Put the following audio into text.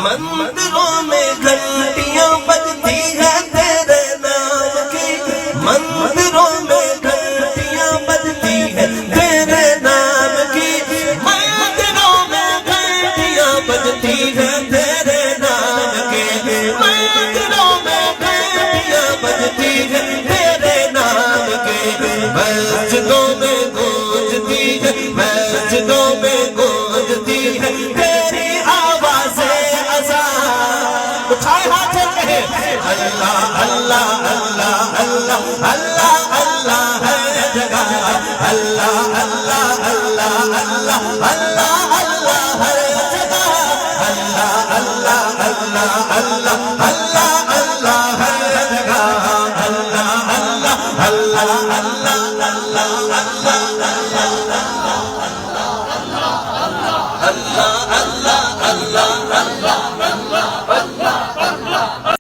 مندروں میں گھنٹیاں بجتی ہیں تیرے نام کی، مندروں میں گھنٹیاں بجتی ہیں تیرے نام کی، مندروں میں گھنٹیاں بجتی ہیں تیرے نام کی، مندروں میں گھنٹیاں بجتی ہیں تیرے نام کی، مسجدوں میں گونجتی ہے، مسجدوں میں گونجتی ہے تیری آواز اذان۔ اٹھائے ہاتھ کہے اللہ اللہ اللہ اللہ اللہ اللہ ہے جگہ، اللہ اللہ اللہ اللہ اللہ اللہ ہے جگہ، اللہ اللہ اللہ اللہ اللہ اللہ ہے جگہ، اللہ اللہ اللہ اللہ اللہ اللہ اللہ اللہ اللہ